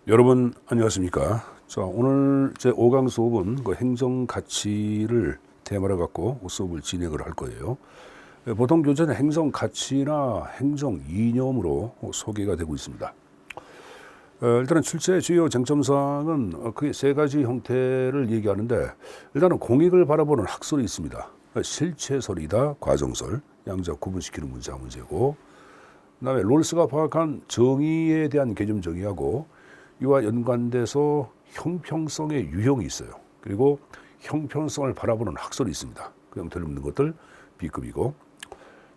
여러분 안녕하십니까? 자, 오늘 제 5강 수업은 그 행정 가치를 테마로 갖고 수업을 진행을 할 거예요. 보통 교재는 행정 가치나 행정 이념으로 소개가 되고 있습니다. 일단은 출제 주요 쟁점사항은 크게 세 가지 형태를 얘기하는데, 일단은 공익을 바라보는 학설이 있습니다. 실체설이다, 과정설, 양자 구분시키는 문제고, 그다음에 롤스가 파악한 정의에 대한 개념 정의하고, 이와 연관돼서 형평성의 유형이 있어요. 그리고 형평성을 바라보는 학설이 있습니다. 그 형태를 묻는 것들 B급이고,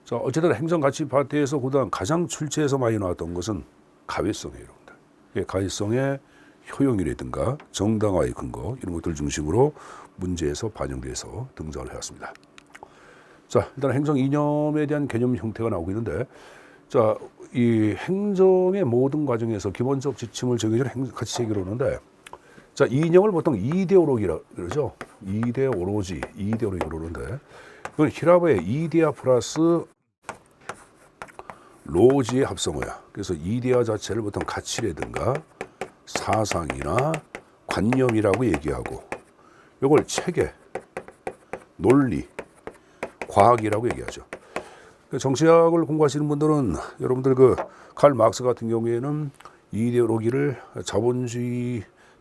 자, 어쨌든 행정가치 파트에서 그동안 가장 출제에서 많이 나왔던 것은 가외성이에요, 여러분들. 가외성의 효용이라든가 정당화의 근거 이런 것들 중심으로 문제에서 반영돼서 등장을 해왔습니다. 자, 일단 행정 이념에 대한 개념 형태가 나오고 있는데, 자, 이 행정의 모든 과정에서 기본적 지침을 정해주는 가치 체계로 오는데, 자, 이념을 보통 이데올로기라 그러죠. 이데올로기, 이데올로기로 오는데, 이건 히라바의 이데아 플러스 로지의 합성어야. 그래서 이데아 자체를 보통 가치라든가 사상이나 관념이라고 얘기하고, 이걸 체계, 논리, 과학이라고 얘기하죠. 정치학을 공부하시는 분들은 여러분들 칼 막스 같은 경우에는 이데올로기를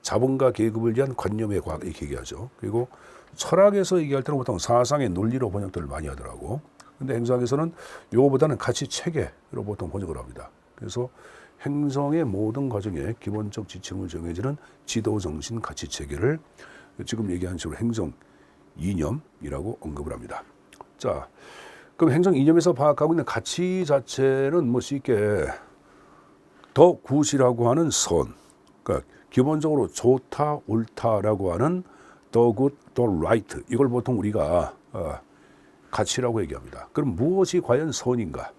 자본가 계급을 위한 관념의 과학 이렇게 얘기하죠. 그리고 철학에서 얘기할 때는 보통 사상의 논리로 번역들을 많이 하더라고. 근데 행정학에서는 이거보다는 가치 체계로 보통 번역을 합니다. 그래서 행정의 모든 과정에 기본적 지침을 정해주는 지도 정신 가치 체계를 지금 얘기한 식으로 행정 이념이라고 언급을 합니다. 자, 그럼 행정 이념에서 파악하고 있는 가치 자체는 뭐 쉽게 더 굿이라고 하는 선, 그러니까 기본적으로 좋다, 옳다라고 하는 the good, the right, 이걸 보통 우리가 가치라고 얘기합니다. 그럼 무엇이 과연 선인가,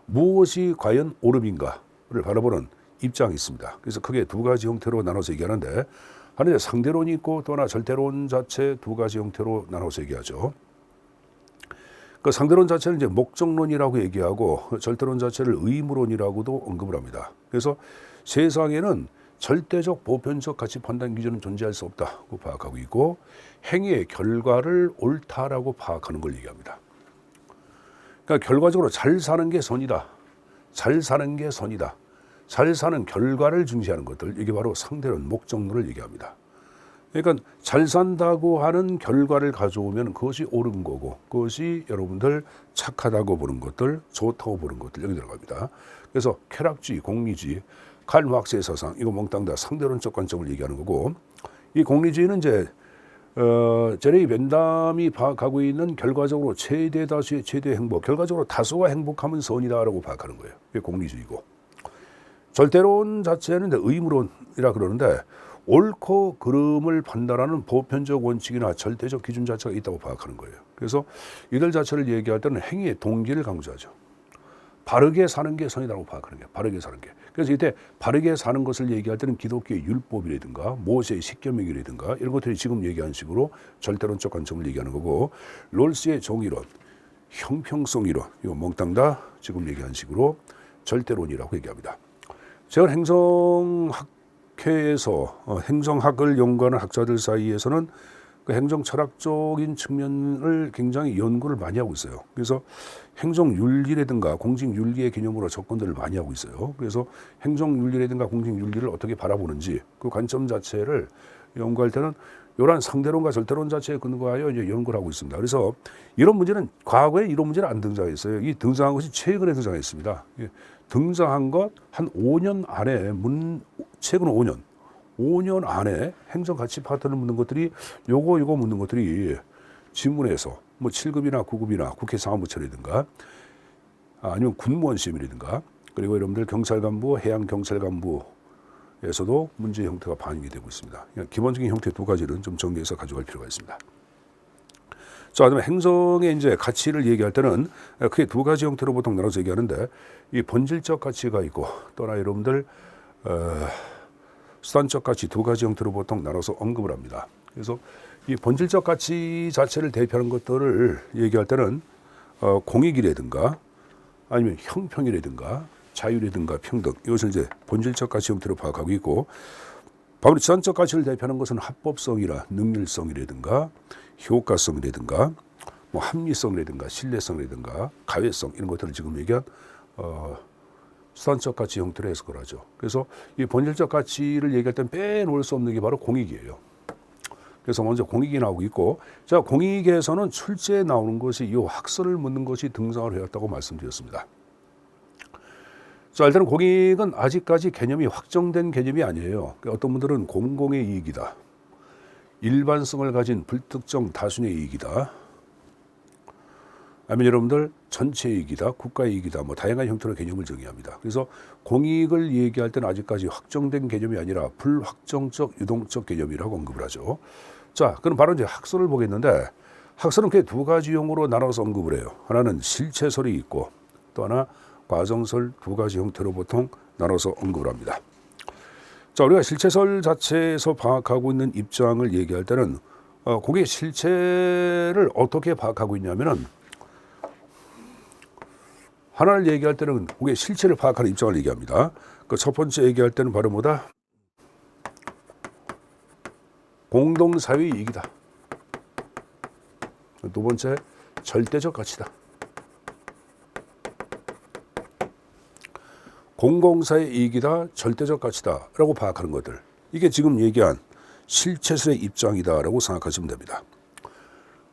무엇이 과연 옳음인가를 바라보는 입장이 있습니다. 그래서 크게 두 가지 형태로 나눠서 얘기하는데, 하나는 상대론이 있고 또 하나 절대론 자체 두 가지 형태로 나눠서 얘기하죠. 그 상대론 자체는 이제 목적론이라고 얘기하고, 절대론 자체를 의무론이라고도 언급을 합니다. 그래서 세상에는 절대적 보편적 가치 판단 기준은 존재할 수 없다고 파악하고 있고, 행위의 결과를 옳다라고 파악하는 걸 얘기합니다. 그러니까 결과적으로 잘 사는 게 선이다, 잘 사는 게 선이다, 잘 사는 결과를 중시하는 것들, 이게 바로 상대론 목적론을 얘기합니다. 그러니까 잘 산다고 하는 결과를 가져오면 그것이 옳은 거고, 그것이 여러분들 착하다고 보는 것들, 좋다고 보는 것들 여기 들어갑니다. 그래서 쾌락주의, 공리주의, 칼 막스의 사상, 이거 몽땅 다 상대론적 관점을 얘기하는 거고, 이 공리주의는 이제 제레이 벤담이 파악하고 있는 결과적으로 최대 다수의 최대 행복, 결과적으로 다수가 행복하면 선이다라고 파악하는 거예요. 이게 공리주의고, 절대론 자체는 의무론이라 그러는데, 옳고 그름을 판단하는 보편적 원칙이나 절대적 기준 자체가 있다고 파악하는 거예요. 그래서 이들 자체를 얘기할 때는 행위의 동기를 강조하죠. 바르게 사는 게 선이라고 파악하는 거예요. 바르게 사는 게. 그래서 이때 바르게 사는 것을 얘기할 때는 기독교의 율법이라든가 모세의 십계명이라든가 이런 것들이 지금 얘기한 식으로 절대론적 관점을 얘기하는 거고, 롤스의 정의론, 형평성 이론, 이거 몽땅 다 지금 얘기한 식으로 절대론이라고 얘기합니다. 제가 행정학회에서 행정학을 연구하는 학자들 사이에서는 그 행정 철학적인 측면을 굉장히 연구를 많이 하고 있어요. 그래서 행정윤리라든가 공직윤리의 개념으로 접근들을 많이 하고 있어요. 그래서 행정윤리라든가 공직윤리를 어떻게 바라보는지 그 관점 자체를 연구할 때는 이러한 상대론과 절대론 자체에 근거하여 이제 연구를 하고 있습니다. 그래서 이런 문제는 과거에 이런 문제는 안 등장했어요. 이 등장한 것이 최근에 등장했습니다. 등장한 것 한 5년 안에 최근 5년 안에 행정가치 파트를 묻는 것들이 요거 묻는 것들이 지문에서 뭐 7급이나 9급이나 국회 사무처라든가 아니면 군무원 시험이라든가, 그리고 여러분들 경찰 간부, 해양 경찰 간부에서도 문제 형태가 반영이 되고 있습니다. 기본적인 형태 두 가지는 좀 정리해서 가져갈 필요가 있습니다. 자, 그다음에 행정의 이제 가치를 얘기할 때는 크게 두 가지 형태로 보통 나눠서 얘기하는데, 이 본질적 가치가 있고 또 하나 여러분들 수단적 가치 두 가지 형태로 보통 나눠서 언급을 합니다. 그래서 이 본질적 가치 자체를 대표하는 것들을 얘기할 때는 공익이라든가 아니면 형평이라든가 자유라든가 평등, 이것을 이제 본질적 가치 형태로 파악하고 있고, 바로 지산적 가치를 대표하는 것은 합법성이라 능률성이라든가 효과성이라든가 뭐 합리성이라든가 신뢰성이라든가 가외성, 이런 것들을 지금 얘기한 수단적 가치 형태로 해석을 하죠. 그래서 이 본질적 가치를 얘기할 땐 빼놓을 수 없는 게 바로 공익이에요. 그래서 먼저 공익이 나오고 있고, 자, 공익에서는 출제에 나오는 것이 이 학설을 묻는 것이 등장을 해왔다고 말씀드렸습니다. 자, 일단은 공익은 아직까지 개념이 확정된 개념이 아니에요. 그러니까 어떤 분들은 공공의 이익이다, 일반성을 가진 불특정 다수의 이익이다, 아니면 여러분들 전체 이익이다, 국가의 이익이다, 뭐 다양한 형태로 개념을 정의합니다. 그래서 공익을 얘기할 때는 아직까지 확정된 개념이 아니라 불확정적 유동적 개념이라고 언급을 하죠. 자, 그럼 바로 이제 학설을 보겠는데, 학설은 크게 두 가지 용어로 나눠서 언급을 해요. 하나는 실체설이 있고 또 하나 과정설, 두 가지 형태로 보통 나눠서 언급을 합니다. 자, 우리가 실체설 자체에서 파악하고 있는 입장을 얘기할 때는 그게 실체를 어떻게 파악하고 있냐면은, 하나를 얘기할 때는 그게 실체를 파악하는 입장을 얘기합니다. 그 첫 번째 얘기할 때는 바로 뭐다? 공동사회의 이익이다. 두 번째, 절대적 가치다. 공공사의 이익이다, 절대적 가치다 라고 파악하는 것들, 이게 지금 얘기한 실체설의 입장이다 라고 생각하시면 됩니다.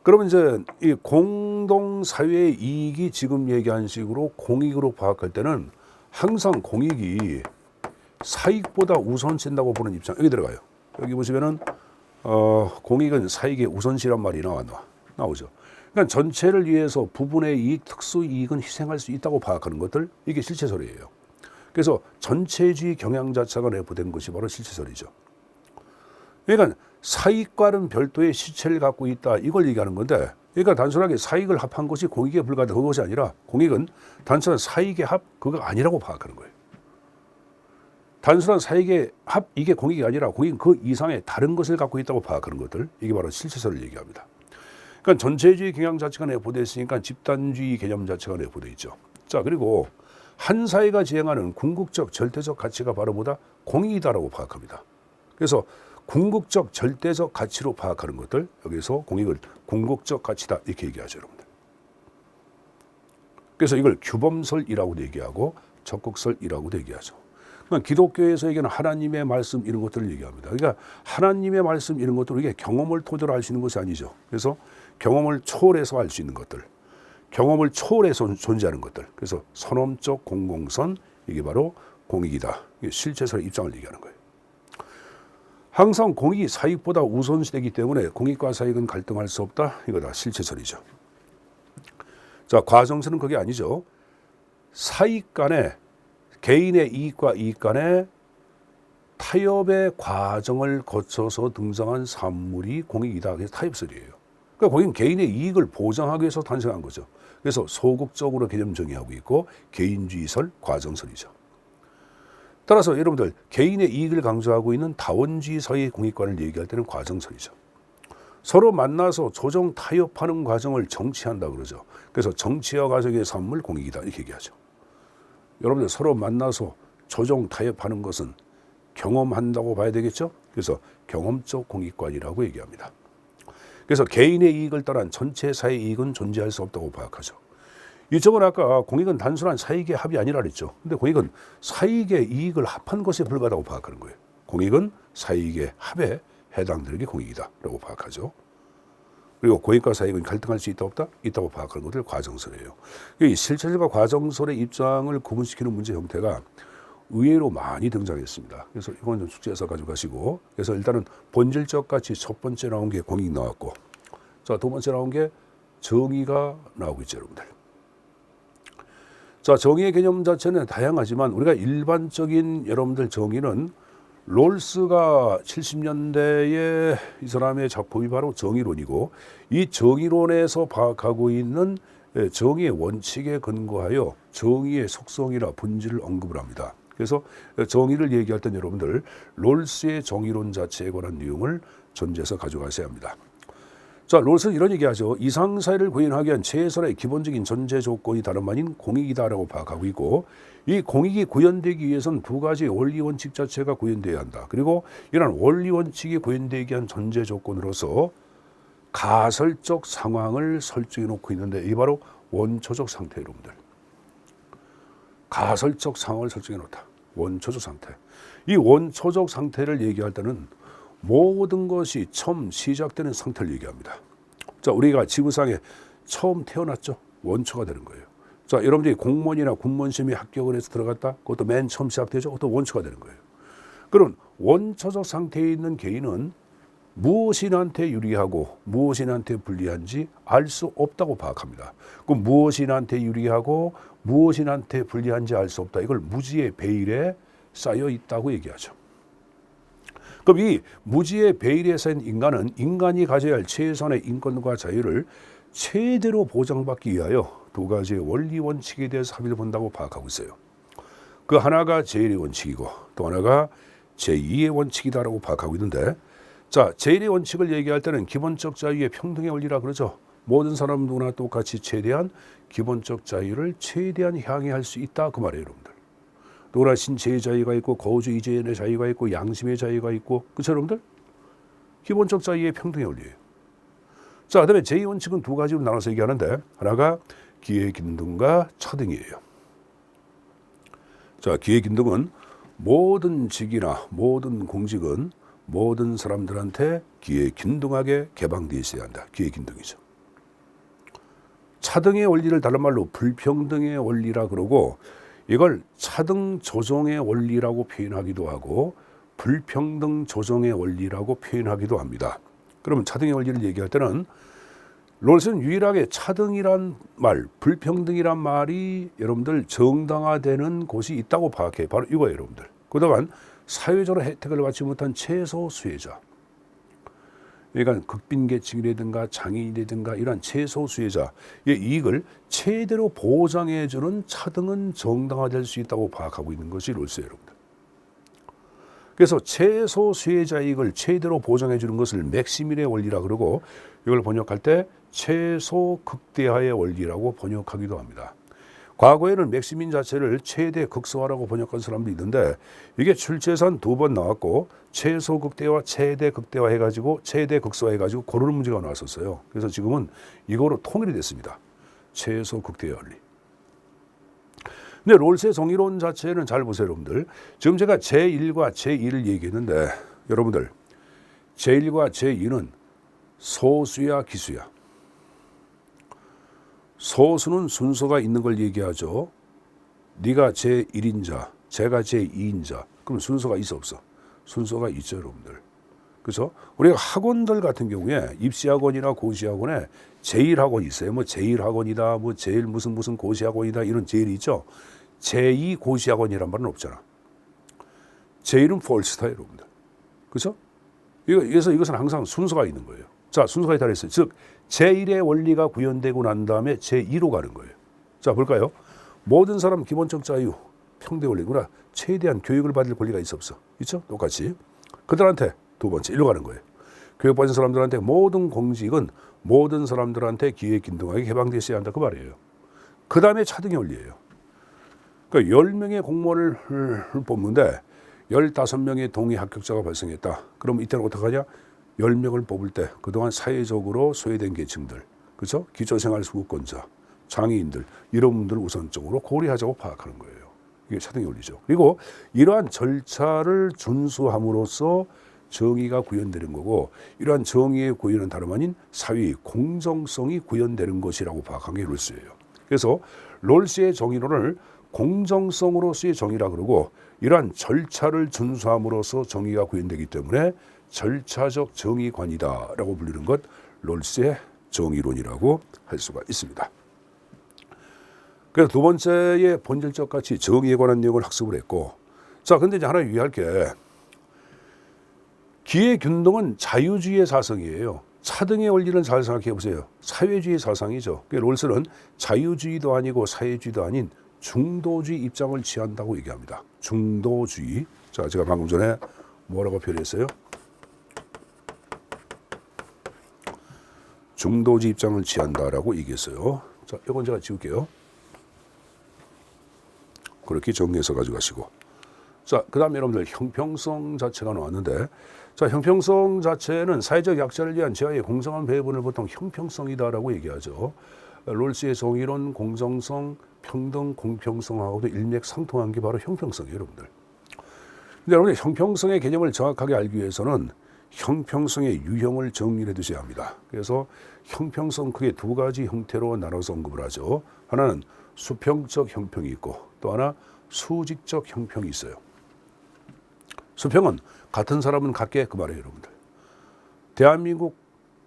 그러면 이제 이 공동사회의 이익이 지금 얘기한 식으로 공익으로 파악할 때는 항상 공익이 사익보다 우선시된다고 보는 입장, 여기 들어가요. 여기 보시면은 공익은 사익의 우선시란 말이 나오죠. 그러니까 전체를 위해서 부분의 이익, 특수 이익은 희생할 수 있다고 파악하는 것들, 이게 실체설이에요. 그래서 전체주의 경향 자체가 내포된 것이 바로 실체설이죠. 그러니까 사익과는 별도의 실체를 갖고 있다, 이걸 얘기하는 건데, 그러니까 단순하게 사익을 합한 것이 공익에 불과하다, 그것이 아니라 공익은 단순한 사익의 합, 그거 아니라고 파악하는 거예요. 단순한 사익의 합, 이게 공익이 아니라 공익은 그 이상의 다른 것을 갖고 있다고 파악하는 것들, 이게 바로 실체설을 얘기합니다. 그러니까 전체주의 경향 자체가 내포되어 있으니까 집단주의 개념 자체가 내포되어 있죠. 자, 그리고 한 사회가 지향하는 궁극적 절대적 가치가 바로 뭐다? 공익이다라고 파악합니다. 그래서 궁극적 절대적 가치로 파악하는 것들, 여기서 공익을 궁극적 가치다 이렇게 얘기하죠, 여러분들. 그래서 이걸 규범설이라고도 얘기하고 적극설이라고도 얘기하죠. 그러니까 기독교에서 얘기하는 하나님의 말씀, 이런 것들을 얘기합니다. 그러니까 하나님의 말씀, 이런 것들은 이게 경험을 토대로 알 수 있는 것이 아니죠. 그래서 경험을 초월해서 알 수 있는 것들, 경험을 초월해서 존재하는 것들, 그래서 선험적 공공선, 이게 바로 공익이다, 이게 실체설의 입장을 얘기하는 거예요. 항상 공익이 사익보다 우선시되기 때문에 공익과 사익은 갈등할 수 없다, 이거 다 실체설이죠. 자, 과정설은 그게 아니죠. 사익 간에, 개인의 이익과 이익 간에 타협의 과정을 거쳐서 등장한 산물이 공익이다, 그래서 타협설이에요. 그러니까 공익은 개인의 이익을 보장하기 위해서 탄생한 거죠. 그래서 소극적으로 개념 정의하고 있고 개인주의설, 과정설이죠. 따라서 여러분들 개인의 이익을 강조하고 있는 다원주의 사회의 공익관을 얘기할 때는 과정설이죠. 서로 만나서 조정 타협하는 과정을 정치한다 그러죠. 그래서 정치화 과정의 산물 공익이다 이렇게 얘기하죠. 여러분들 서로 만나서 조정 타협하는 것은 경험한다고 봐야 되겠죠. 그래서 경험적 공익관이라고 얘기합니다. 그래서 개인의 이익을 떠난 전체 사회 이익은 존재할 수 없다고 파악하죠. 이쪽은 아까 공익은 단순한 사익의 합이 아니라 그랬죠. 근데 공익은 사익의 이익을 합한 것에 불과하다고 파악하는 거예요. 공익은 사익의 합에 해당되는 게 공익이다라고 파악하죠. 그리고 공익과 사익은 갈등할 수 있다 없다? 있다고 파악하는 것들 과정설이에요. 이 실체설과 과정설의 입장을 구분시키는 문제 형태가 의외로 많이 등장했습니다. 그래서 이건 좀 숙제해서 가져가시고, 그래서 일단은 본질적 가치 첫 번째 나온 게 공익 나왔고, 자, 두 번째 나온 게 정의가 나오고 있죠, 여러분들. 자, 정의의 개념 자체는 다양하지만 우리가 일반적인 여러분들 정의는 롤스가 70년대에 이 사람의 작품이 바로 정의론이고, 이 정의론에서 파악하고 있는 정의의 원칙에 근거하여 정의의 속성이나 본질을 언급을 합니다. 그래서 정의를 얘기할 땐 여러분들 롤스의 정의론 자체에 관한 내용을 전제해서 가져가셔야 합니다. 자, 롤스는 이런 얘기하죠. 이상사회를 구현하기 위한 최선의 기본적인 전제 조건이 다름 아닌 공익이다라고 파악하고 있고, 이 공익이 구현되기 위해서는 두 가지 원리 원칙 자체가 구현돼야 한다. 그리고 이런 원리 원칙이 구현되기 위한 전제 조건으로서 가설적 상황을 설정해 놓고 있는데, 이 바로 원초적 상태, 여러분들. 가설적 상황을 설정해 놓다. 원초적 상태. 이 원초적 상태를 얘기할 때는 모든 것이 처음 시작되는 상태를 얘기합니다. 자, 우리가 지구상에 처음 태어났죠. 원초가 되는 거예요. 자, 여러분들이 공무원이나 군무원 시험에 합격을 해서 들어갔다. 그것도 맨 처음 시작되죠. 그것도 원초가 되는 거예요. 그럼 원초적 상태에 있는 개인은 무엇이 나한테 유리하고 무엇이 나한테 불리한지 알 수 없다고 파악합니다. 그럼 무엇이 나한테 유리하고 무엇이 나한테 불리한지 알 수 없다. 이걸 무지의 베일에 쌓여 있다고 얘기하죠. 그럼 이 무지의 베일에 쌓인 인간은 인간이 가져야 할 최선의 인권과 자유를 최대로 보장받기 위하여 두 가지의 원리 원칙에 대해서 합의를 본다고 파악하고 있어요. 그 하나가 제1의 원칙이고 또 하나가 제2의 원칙이다라고 파악하고 있는데, 자, 제1의 원칙을 얘기할 때는 기본적 자유의 평등의 원리라 그러죠. 모든 사람 누구나 똑같이 최대한 기본적 자유를 최대한 향해할 수 있다 그 말이에요, 여러분들. 누구나 신체의 자유가 있고 거주 이전의 자유가 있고 양심의 자유가 있고, 그렇죠 여러분들? 기본적 자유의 평등의 원리예요. 자, 그다음에 제2 원칙은 두 가지로 나눠서 얘기하는데, 하나가 기회균등과 차등이에요. 자, 기회균등은 모든 직이나 모든 공직은 모든 사람들한테 기회균등하게 개방되어 있어야 한다. 기회균등이죠. 차등의 원리를 다른 말로 불평등의 원리라 그러고, 이걸 차등 조정의 원리라고 표현하기도 하고 불평등 조정의 원리라고 표현하기도 합니다. 그러면 차등의 원리를 얘기할 때는 롤스는 유일하게 차등이란 말, 불평등이란 말이 여러분들 정당화되는 곳이 있다고 파악해요. 바로 이거예요, 여러분들. 그동안 사회적으로 혜택을 받지 못한 최소 수혜자, 그러니까 극빈계층이라든가 장애인이라든가 이러한 최소 수혜자의 이익을 최대로 보장해주는 차등은 정당화될 수 있다고 파악하고 있는 것이 롤스예요, 여러분들. 그래서 최소 수혜자 이익을 최대로 보장해주는 것을 맥시밀의 원리라 그러고, 이걸 번역할 때 최소 극대화의 원리라고 번역하기도 합니다. 과거에는 맥시민 자체를 최대 극소화라고 번역한 사람도 있는데, 이게 출제에선 두 번 나왔고 최소 극대화, 최대 극대화 해가지고 최대 극소화 해가지고 고르는 문제가 나왔었어요. 그래서 지금은 이거로 통일이 됐습니다. 최소 극대화 원리. 근데 롤스의 정의론 자체는 잘 보세요, 여러분들. 지금 제가 제1과 제2를 얘기했는데, 여러분들 제1과 제2는 소수야 기수야. 소수는 순서가 있는 걸 얘기하죠. 네가 제1인자, 제가 제2인자. 그럼 순서가 있어 없어? 순서가 있죠, 여러분들. 그래서 우리가 학원들 같은 경우에 입시학원이나 고시학원에 제1학원이 있어요. 뭐 제1학원이다, 뭐 제일 무슨 고시학원이다, 이런 제1이 있죠. 제2 고시학원이란 말은 없잖아. 제1은 폴스타예요, 여러분들. 그렇죠? 그래서 이것은 항상 순서가 있는 거예요. 자, 순서가 있다 그랬어요. 즉 제1의 원리가 구현되고 난 다음에 제2로 가는 거예요. 자, 볼까요? 모든 사람 기본적 자유, 평등 원리구나. 최대한 교육을 받을 권리가 있어 없어? 있죠? 똑같이. 그들한테 두 번째, 일로 가는 거예요. 교육받은 사람들한테 모든 공직은 모든 사람들한테 기회균등하게 개방되어 있어야 한다 그 말이에요. 그 다음에 차등의 원리예요. 그러니까 10명의 공무원을 뽑는데 15명의 동의 합격자가 발생했다. 그럼 이때는 어떻게 하냐? 10명을 뽑을 때 그동안 사회적으로 소외된 계층들, 그렇죠? 기초생활수급권자, 장애인들, 이런 분들을 우선적으로 고려하자고 파악하는 거예요. 이게 차등의 원리죠. 그리고 이러한 절차를 준수함으로써 정의가 구현되는 거고, 이러한 정의의 구현은 다름 아닌 사회의 공정성이 구현되는 것이라고 파악한 게 롤스예요. 그래서 롤스의 정의론을 공정성으로서의 정의라 그러고, 이러한 절차를 준수함으로써 정의가 구현되기 때문에 절차적 정의관이다라고 불리는 것, 롤스의 정의론이라고 할 수가 있습니다. 그래서 두 번째의 본질적 가치, 정의에 관한 내용을 학습을 했고, 자, 근데 이제 하나 유의할 게, 기회균등은 자유주의의 사상이에요. 차등의 원리는 잘 생각해 보세요. 사회주의 사상이죠. 롤스는 자유주의도 아니고 사회주의도 아닌 중도주의 입장을 취한다고 얘기합니다. 중도주의. 자, 제가 방금 전에 뭐라고 표현했어요? 중도지 입장을 취한다라고 얘기했어요. 자, 이건 제가 지울게요. 그렇게 정리해서 가져가시고. 자, 그 다음에 여러분들 형평성 자체가 나왔는데, 자, 형평성 자체는 사회적 약자를 위한 제와의 공정한 배분을 보통 형평성이다라고 얘기하죠. 롤스의 정의론, 공정성, 평등, 공평성하고도 일맥상통한 게 바로 형평성이에요, 여러분들. 근데 여러분들 형평성의 개념을 정확하게 알기 위해서는 형평성의 유형을 정리해 두셔야 합니다. 그래서 형평성 크게 두 가지 형태로 나눠서 언급을 하죠. 하나는 수평적 형평이 있고 또 하나 수직적 형평이 있어요. 수평은 같은 사람은 같게 그 말이에요, 여러분들. 대한민국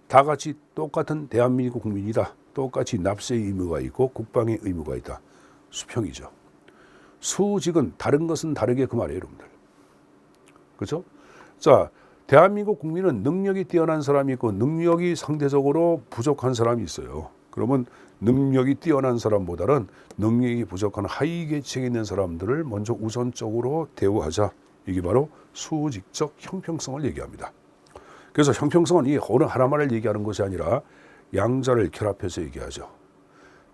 다 같이 똑같은 대한민국 국민이다. 똑같이 납세의 의무가 있고 국방의 의무가 있다. 수평이죠. 수직은 다른 것은 다르게 그 말이에요, 여러분들. 그렇죠? 자, 대한민국 국민은 능력이 뛰어난 사람이 있고 능력이 상대적으로 부족한 사람이 있어요. 그러면 능력이 뛰어난 사람보다는 능력이 부족한 하위 계층에 있는 사람들을 먼저 우선적으로 대우하자. 이게 바로 수직적 형평성을 얘기합니다. 그래서 형평성은 이 어느 하나만을 얘기하는 것이 아니라 양자를 결합해서 얘기하죠.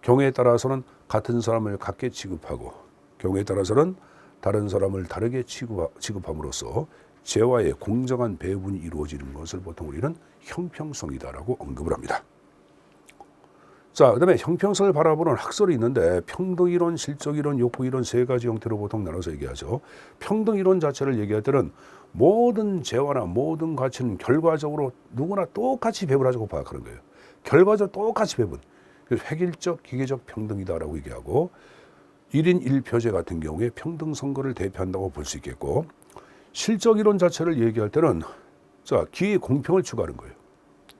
경우에 따라서는 같은 사람을 같게 취급하고 경우에 따라서는 다른 사람을 다르게 취급함으로써 재와의 공정한 배분이 이루어지는 것을 보통 우리는 형평성이다라고 언급을 합니다. 자, 그다음에 형평성을 바라보는 학설이 있는데 평등이론, 실적이론, 욕구이론 세 가지 형태로 보통 나눠서 얘기하죠. 평등이론 자체를 얘기할 때는 모든 재화나 모든 가치는 결과적으로 누구나 똑같이 배분하자고 파악하는 거예요. 결과적으로 똑같이 배분. 그래서 획일적, 기계적 평등이다라고 얘기하고 1인 1표제 같은 경우에 평등 선거를 대표한다고 볼 수 있겠고 실적이론 자체를 얘기할 때는 자, 기회의 공평을 추구하는 거예요.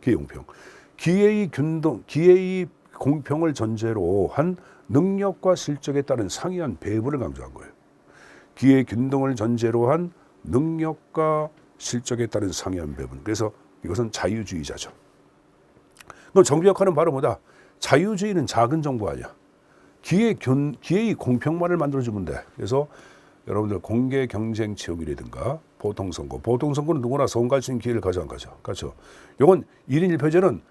기회의 공평. 기회의 공평을 전제로 한 능력과 실적에 따른 상이한 배분을 강조한 거예요. 기회 균등을 전제로 한 능력과 실적에 따른 상이한 배분. 그래서 이것은 자유주의자죠. 그럼 정부 역할은 바로 뭐다? 자유주의는 작은 정부 아니야. 기회의 공평만을 만들어주면 돼. 그래서 여러분들 공개 경쟁 채용이라든가 보통선거. 보통선거는 누구나 선거할 수 있는 기회를 가져 안 가져. 그렇죠. 이건 1인 1표제는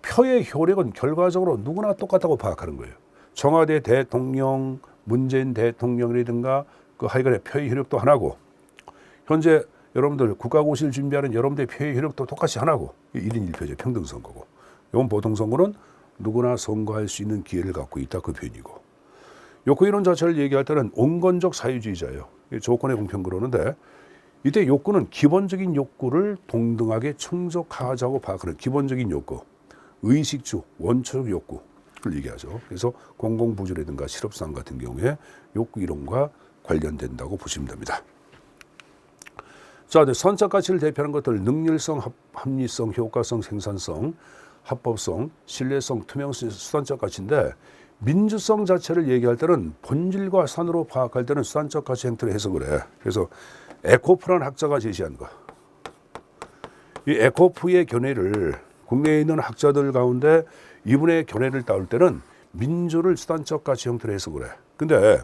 표의 효력은 결과적으로 누구나 똑같다고 파악하는 거예요. 청와대 대통령, 문재인 대통령이라든가 그 하여간에 표의 효력도 하나고 현재 여러분들 국가고시를 준비하는 여러분들의 표의 효력도 똑같이 하나고 1인 1표제 평등선거고 이건 보통선거는 누구나 선거할 수 있는 기회를 갖고 있다 그 표현이고 욕구이론 자체를 얘기할 때는 온건적 사유주의자예요. 조건의 공평 그러는데 이때 욕구는 기본적인 욕구를 동등하게 충족하자고 파악하는 기본적인 욕구 의식주, 원초적 욕구를 얘기하죠. 그래서 공공부주라든가 실업상 같은 경우에 욕구 이론과 관련된다고 보시면 됩니다. 자, 선적 가치를 대표하는 것들 능률성, 합리성, 효과성, 생산성, 합법성, 신뢰성, 투명성, 수단적 가치인데 민주성 자체를 얘기할 때는 본질과 산으로 파악할 때는 수단적 가치 행태를 해석을 해. 그래서 에코프라는 학자가 제시한 거. 이 에코프의 견해를 국내에 있는 학자들 가운데 이분의 견해를 따올 때는 민주를 수단적 가치 형태로 해석을 해. 근데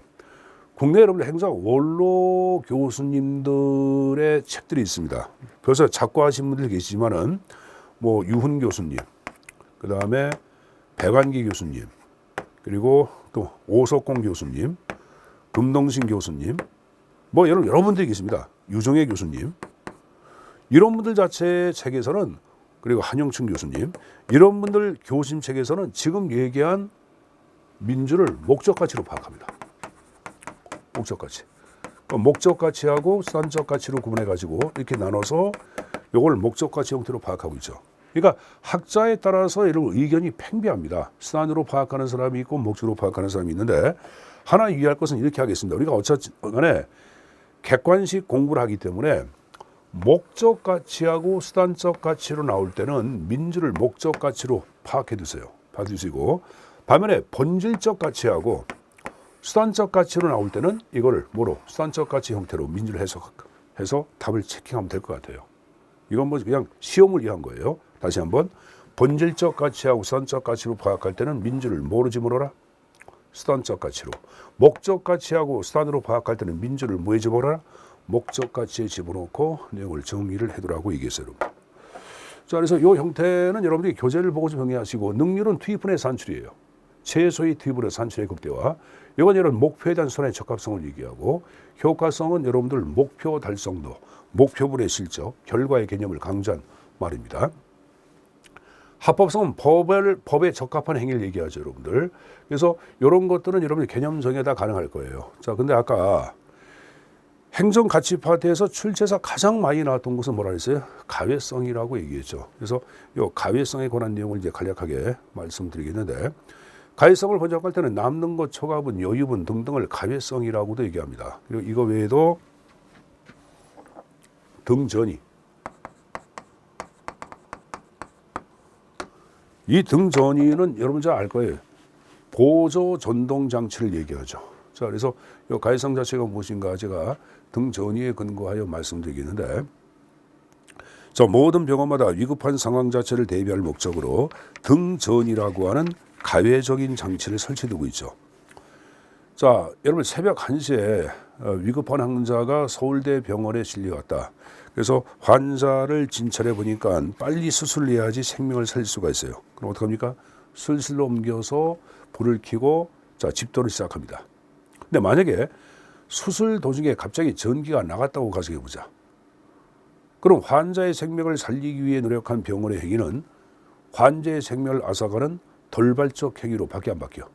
국내 여러분들 행정 원로 교수님들의 책들이 있습니다. 그래서 작고하신 분들 계시지만은 뭐 유훈 교수님, 그 다음에 백완기 교수님, 그리고 또 오석공 교수님, 금동신 교수님, 뭐 여러분들이 계십니다. 유정혜 교수님, 이런 분들 자체의 책에서는 그리고 한영춘 교수님 이런 분들 교수님 책에서는 지금 얘기한 민주를 목적 가치로 파악합니다. 목적 가치. 목적 가치하고 수단적 가치로 구분해 가지고 이렇게 나눠서 이걸 목적 가치 형태로 파악하고 있죠. 그러니까 학자에 따라서 이런 의견이 팽배합니다. 수단으로 파악하는 사람이 있고 목적으로 파악하는 사람이 있는데 하나 유의할 것은 이렇게 하겠습니다. 우리가 어차피 간에 객관식 공부를 하기 때문에 목적 가치하고 수단적 가치로 나올 때는 민주를 목적 가치로 파악해 두세요. 봐두시고 반면에 본질적 가치하고 수단적 가치로 나올 때는 이거를 뭐로 수단적 가치 형태로 민주를 해석해서 답을 체킹하면 될 것 같아요. 이건 뭐 그냥 시험을 위한 거예요. 다시 한번 본질적 가치하고 수단적 가치로 파악할 때는 민주를 뭐로 집어넣어라? 수단적 가치로. 목적 가치하고 수단으로 파악할 때는 민주를 뭐에 집어넣어라? 목적 가치에 집어넣고 내용을 정리를 해두라고 얘기했어요. 자, 그래서 이 형태는 여러분들이 교재를 보고 좀 정리하시고, 능률은 투입분의 산출이에요. 최소의 투입분의 산출의 극대화. 이건 여러분 목표에 대한 손의 적합성을 얘기하고, 효과성은 여러분들 목표 달성도, 목표분의 실적, 결과의 개념을 강조한 말입니다. 합법성은 법에 적합한 행위를 얘기하죠, 여러분들. 그래서 이런 것들은 여러분들 개념 정의에 다 가능할 거예요. 자, 근데 아까 행정가치 파트에서 출제에서 가장 많이 나왔던 것은 뭐라 했어요? 가외성이라고 얘기했죠. 그래서 이 가외성에 관한 내용을 이제 간략하게 말씀드리겠는데, 가외성을 번역할 때는 남는 것, 초과분, 여유분 등등을 가외성이라고도 얘기합니다. 그리고 이거 외에도 등전이, 이 등전이는 여러분 잘 알 거예요. 보조 전동 장치를 얘기하죠. 자, 그래서 이 가외성 자체가 무엇인가 제가 등전이에 근거하여 말씀드리겠는데, 자, 모든 병원마다 위급한 상황 자체를 대비할 목적으로 등전이라고 하는 가외적인 장치를 설치되고 있죠. 자, 여러분 새벽 1시에 위급한 환자가 서울대 병원에 실려왔다. 그래서 환자를 진찰해 보니까 빨리 수술을 해야지 생명을 살릴 수가 있어요. 그럼 어떡합니까? 슬슬 옮겨서 불을 켜고 자, 집도를 시작합니다. 근데 만약에 수술 도중에 갑자기 전기가 나갔다고 가정해 보자. 그럼 환자의 생명을 살리기 위해 노력한 병원의 행위는 환자의 생명을 앗아가는 돌발적 행위로 바뀌어 안 바뀌어?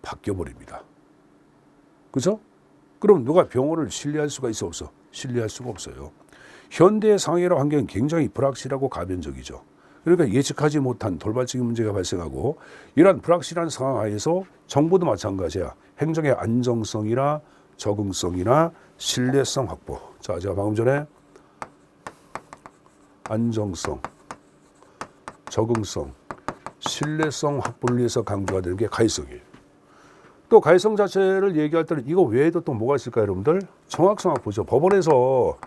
바뀌어 버립니다. 그렇죠? 그럼 누가 병원을 신뢰할 수가 있어 없어? 신뢰할 수가 없어요. 현대의 상해라 환경은 굉장히 불확실하고 가변적이죠. 그러니까 예측하지 못한 돌발적인 문제가 발생하고, 이러한 불확실한 상황 하에서 정부도 마찬가지야. 행정의 안정성이나 적응성이나 신뢰성 확보. 자, 제가 방금 전에 안정성, 적응성, 신뢰성 확보를 위해서 강조가 되는 게 가외성이에요. 또 가외성 자체를 얘기할 때는 이거 외에도 또 뭐가 있을까요, 여러분들? 정확성 확보죠. 법원에서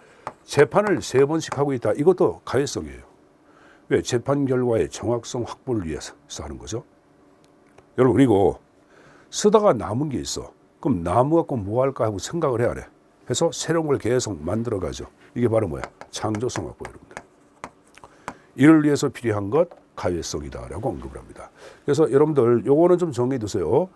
재판을 3번씩 하고 있다. 이것도 가외성이에요. 왜? 재판 결과의 정확성 확보를 위해서 하는 거죠. 여러분, 그리고 쓰다가 남은 게 있어. 그럼 나무 갖고 뭐 할까 하고 생각을 해야 돼. 해서 새로운 걸 계속 만들어 가죠. 이게 바로 뭐야? 창조성 확보, 여러분들. 이를 위해서 필요한 것 가외성이다라고 언급을 합니다. 그래서 여러분들 요거는 좀 정리해 두세요.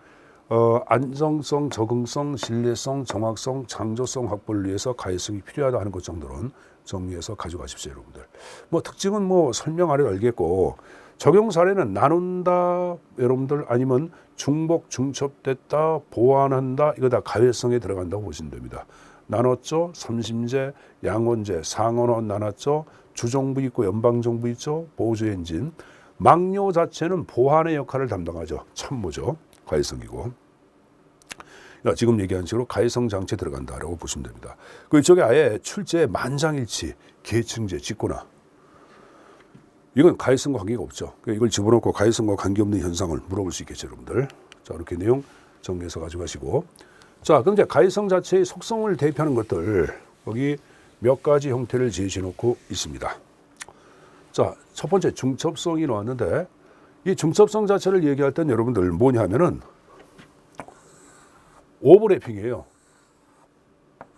안정성, 적응성, 신뢰성, 정확성, 창조성 확보를 위해서 가외성이 필요하다 하는 것 정도는 정리해서 가져가십시오, 여러분들. 뭐 특징은 뭐 설명 안 해도 알겠고, 적용 사례는 나눈다, 여러분들, 아니면 중복, 중첩됐다, 보완한다, 이거 다 가외성에 들어간다고 보시면 됩니다. 나눴죠? 삼심제, 양원제, 상원원 나눴죠? 주정부 있고 연방정부 있죠? 보조 엔진. 막료 자체는 보완의 역할을 담당하죠. 참모죠. 가외성이고. 지금 얘기한 식으로 가외성 장치에 들어간다라고 보시면 됩니다. 그 이쪽에 아예 출제 만장일치, 계층제, 직고나. 이건 가외성과 관계가 없죠. 이걸 집어넣고 가외성과 관계없는 현상을 물어볼 수 있겠죠, 여러분들. 자, 이렇게 내용 정리해서 가져가시고. 자, 그럼 이제 가외성 자체의 속성을 대표하는 것들, 여기 몇 가지 형태를 제시해 놓고 있습니다. 자, 첫 번째 중첩성이 나왔는데, 이 중첩성 자체를 얘기할 땐 여러분들 뭐냐 하면은 오버래핑이에요.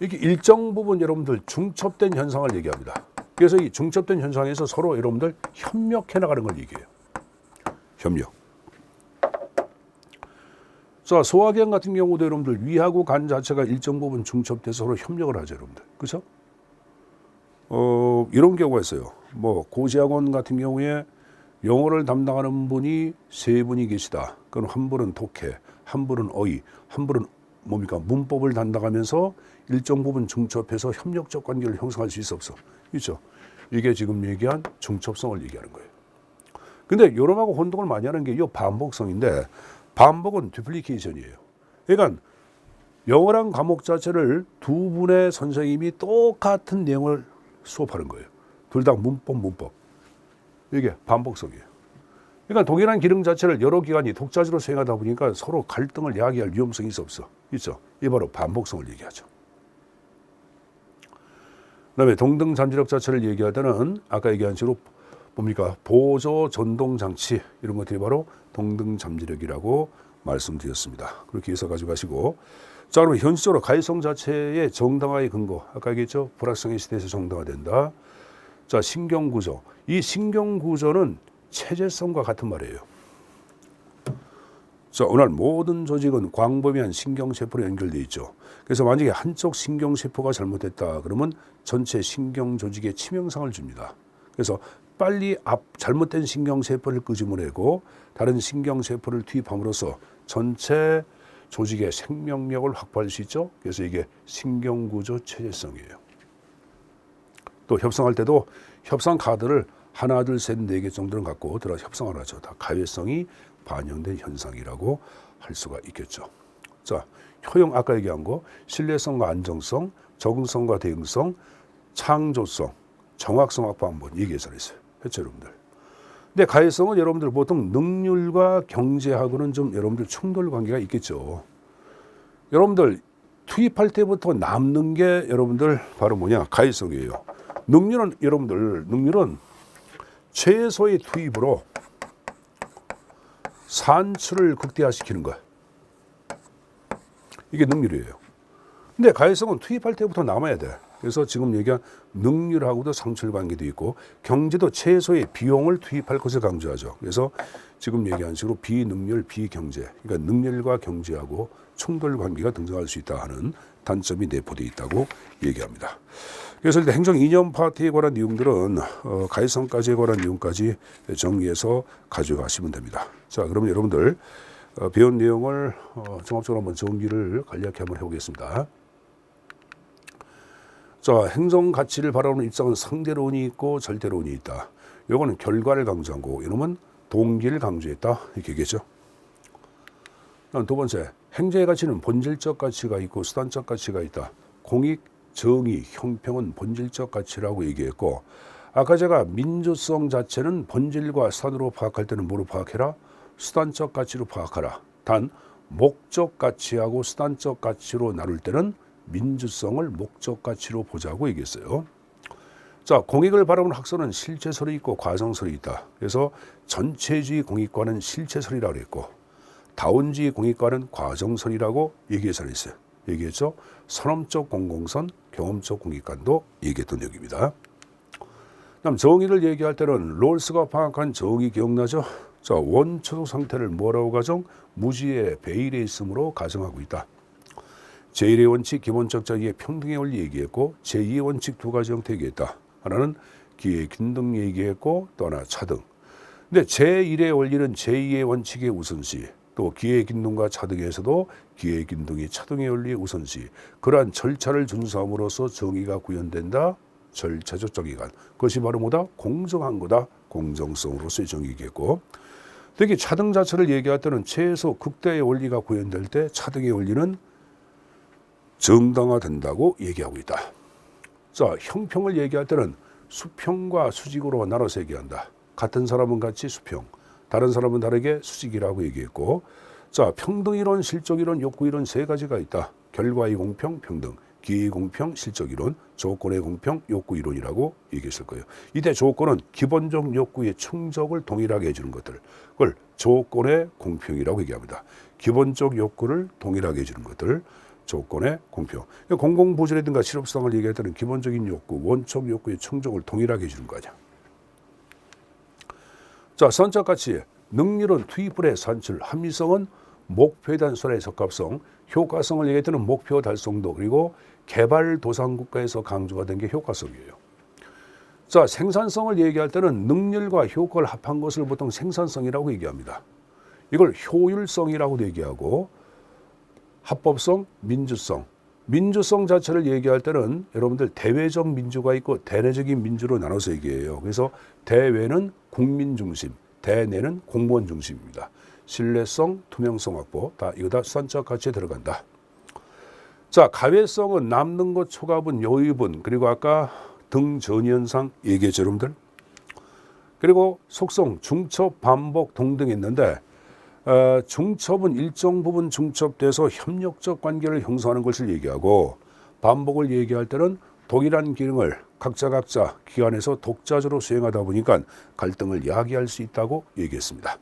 이게 일정 부분 여러분들 중첩된 현상을 얘기합니다. 그래서 이 중첩된 현상에서 서로 여러분들 협력해 나가는 걸 얘기해요. 협력. 자, 소화기관 같은 경우도 여러분들 위하고 간 자체가 일정 부분 중첩돼서 서로 협력을 하죠, 여러분들. 그렇죠? 이런 경우가 있어요. 뭐 고시학원 같은 경우에 영어를 담당하는 분이 3분이 계시다. 그럼 한 분은 독해, 한 분은 어휘, 한 분은 뭡니까? 문법을 담당하면서 일정 부분 중첩해서 협력적 관계를 형성할 수 있어 없어? 있죠. 이게 지금 얘기한 중첩성을 얘기하는 거예요. 근데 요놈하고 혼동을 많이 하는 게 이 반복성인데, 반복은 듀플리케이션이에요. 그러니까 영어란 과목 자체를 두 분의 선생님이 똑같은 내용을 수업하는 거예요. 둘 다 문법. 이게 반복성이에요. 그러니까 동일한 기능 자체를 여러 기관이 독자적으로 수행하다 보니까 서로 갈등을 야기할 위험성이 없어. 있죠. 이 바로 반복성을 얘기하죠. 그다음에 동등 잠재력 자체를 얘기할 때는 아까 얘기한 식으로 뭡니까? 보조 전동 장치, 이런 것들이 바로 동등 잠재력이라고 말씀드렸습니다. 그렇게 해서 가져가시고, 자, 그럼 현실적으로 가외성 자체의 정당화의 근거, 아까 얘기했죠? 불확성의 시대에서 정당화된다. 자, 신경구조. 이 신경구조는 체제성과 같은 말이에요. 자, 오늘 모든 조직은 광범위한 신경세포로 연결되어 있죠. 그래서 만약에 한쪽 신경세포가 잘못됐다 그러면 전체 신경조직에 치명상을 줍니다. 그래서 빨리 잘못된 신경세포를 끄집어내고 다른 신경세포를 투입함으로써 전체 조직의 생명력을 확보할 수 있죠. 그래서 이게 신경구조 체제성이에요. 또 협상할 때도 협상 카드를 하나, 둘, 셋, 네 개 정도는 갖고 들어 협상을 하죠. 다 가외성이 반영된 현상이라고 할 수가 있겠죠. 자, 효용 아까 얘기한 거 신뢰성과 안정성, 적응성과 대응성, 창조성, 정확성 확보 한번 얘기해서 했어요. 그렇죠, 여러분들. 근데 가외성은 여러분들 보통 능률과 경제하고는 좀 여러분들 충돌 관계가 있겠죠. 여러분들 투입할 때부터 남는 게 여러분들 바로 뭐냐? 가외성이에요. 능률은 여러분들 최소의 투입으로 산출을 극대화시키는 거야. 이게 능률이에요. 근데 가외성은 투입할 때부터 남아야 돼. 그래서 지금 얘기한 능률하고도 상출 관계도 있고 경제도 최소의 비용을 투입할 것을 강조하죠. 그래서 지금 얘기한 식으로 비능률, 비경제, 그러니까 능률과 경제하고 충돌 관계가 등장할 수 있다 하는 단점이 내포되어 있다고 얘기합니다. 그래서 일단 행정 이념 파트에 관한 내용들은 가외성까지에 관한 내용까지 정리해서 가져가시면 됩니다. 자, 그러면 여러분들 배운 내용을 종합적으로 한번 정리를 간략히 한번 해보겠습니다. 자, 행정 가치를 바라보는 입장은 상대론이 있고 절대론이 있다. 요거는 결과를 강조한 거고 이놈은 동기를 강조했다 이렇게 얘기했죠. 두 번째, 행정의 가치는 본질적 가치가 있고 수단적 가치가 있다. 공익, 정의, 형평은 본질적 가치라고 얘기했고 아까 제가 민주성 자체는 본질과 수단으로 파악할 때는 뭐로 파악해라? 수단적 가치로 파악하라. 단 목적 가치하고 수단적 가치로 나눌 때는 민주성을 목적 가치로 보자고 얘기했어요. 자, 공익을 바라보는 학설은 실체설이 있고 과정설이 있다. 그래서 전체주의 공익과는 실체설이라고 그랬고 다원주의 공익과는 과정설이라고 얘기했죠. 선험적 공공선, 경험적 공익관도 얘기했던 얘기입니다. 그다음 정의를 얘기할 때는 롤스가 파악한 정의 기억나죠? 자, 원초적 상태를 뭐라고 가정? 무지의 배일에 있음으로 가정하고 있다. 제1의 원칙 기본적 자기의 평등의 원리 얘기했고 제2의 원칙 두 가지 형태 얘기했다. 하나는 기회 균등 얘기했고 또 하나 차등. 근데 제1의 원리는 제2의 원칙의 우선시, 또 기회 균등과 차등에서도 기회 균등이 차등의 원리의 우선시. 그러한 절차를 준수함으로써 정의가 구현된다. 절차적 정의관. 그것이 바로 뭐다? 공정한 거다. 공정성으로서의 정의 얘기했고 특히 차등 자체를 얘기할 때는 최소 극대의 원리가 구현될 때 차등의 원리는 정당화된다고 얘기하고 있다. 자, 형평을 얘기할 때는 수평과 수직으로 나눠서 얘기한다. 같은 사람은 같이 수평, 다른 사람은 다르게 수직이라고 얘기했고 자, 평등이론, 실적이론, 욕구이론 세 가지가 있다. 결과의 공평, 평등, 기회의 공평, 실적이론, 조건의 공평, 욕구이론이라고 얘기했을 거예요. 이때 조건은 기본적 욕구의 충족을 동일하게 해주는 것들, 그걸 조건의 공평이라고 얘기합니다. 기본적 욕구를 동일하게 해주는 것들, 조건의 공평. 공공부지라든가 실업수당을 얘기할 때는 기본적인 욕구, 원칙 욕구의 충족을 동일하게 해주는 거죠. 자, 선적 가치, 능률은 투입불의 산출, 합리성은 목표에 대한 손해의 적합성, 효과성을 얘기할 때는 목표 달성도, 그리고 개발도상국가에서 강조가 된 게 효과성이에요. 자, 생산성을 얘기할 때는 능률과 효과를 합한 것을 보통 생산성이라고 얘기합니다. 이걸 효율성이라고도 얘기하고 합법성, 민주성. 민주성 자체를 얘기할 때는 여러분들 대외적 민주가 있고 대내적인 민주로 나눠서 얘기해요. 그래서 대외는 국민 중심, 대내는 공무원 중심입니다. 신뢰성, 투명성 확보, 이거 다 수단적 가치에 들어간다. 자, 가외성은 남는 것, 초과분, 여유분, 그리고 아까 등전이현상 얘기했죠, 여러분들. 그리고 속성, 중첩, 반복, 동등 했는데 중첩은 일정 부분 중첩돼서 협력적 관계를 형성하는 것을 얘기하고 반복을 얘기할 때는 동일한 기능을 각자 기관에서 독자적으로 수행하다 보니까 갈등을 야기할 수 있다고 얘기했습니다.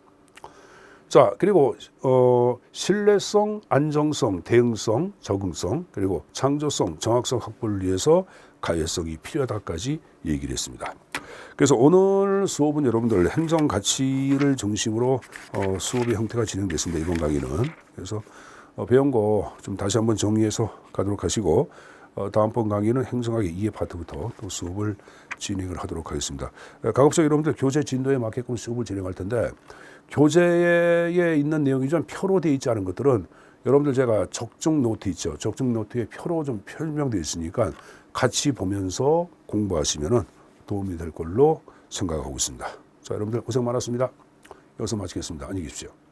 자, 그리고 신뢰성, 안정성, 대응성, 적응성, 그리고 창조성, 정확성 확보를 위해서 가외성이 필요하다까지 얘기를 했습니다. 그래서 오늘 수업은 여러분들 행정 가치를 중심으로 수업의 형태가 진행됐습니다. 이번 강의는. 그래서 배운 거 좀 다시 한번 정리해서 가도록 하시고 다음번 강의는 행정학의 2회 파트부터 또 수업을 진행을 하도록 하겠습니다. 가급적 여러분들 교재 진도에 맞게끔 수업을 진행할 텐데 교재에 있는 내용이 좀 표로 되어 있지 않은 것들은 여러분들 제가 적중 노트 있죠. 적중 노트에 표로 좀 설명되어 있으니까 같이 보면서 공부하시면 도움이 될 걸로 생각하고 있습니다. 자, 여러분들 고생 많았습니다. 여기서 마치겠습니다. 안녕히 계십시오.